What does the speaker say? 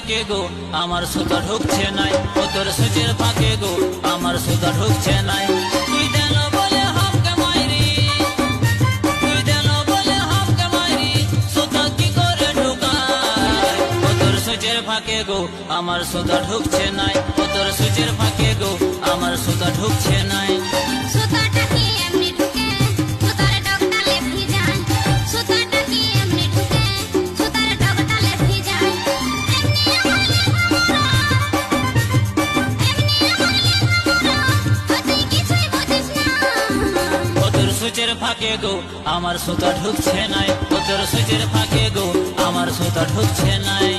ফাঁকে গো আমার সুতা ঢুকছে নাই, ও তোর সুচের ফাঁকে গো আমার সুতা ঢুকছে নাই। তুই দেন বলে হামকে মাইরি, তুই দেন বলে হামকে মাইরি, সুতা কি করে ঢুকায়? ও তোর সুচের ফাঁকে গো আমার সুতা ঢুকছে নাই, ও তোর সুচের ফাঁকে গো আমার সুতা ঢুকছে নাই। সুতাটা কি এমনি ঢুকে সুতার ডগটা লেফি যায়, সুতাটা কি এমনি ঢুকে সুতার ডগটা লেফি যায়। এমনি হলে আমরা, এমনি হলে আমরা, তুই কিছুই বুঝিস না। ও তোর সুচের ফাঁকে গো আমার সুতা ঢুকছে নাই, ও তোর সুচের ফাঁকে গো আমার সুতা ঢুকছে নাই।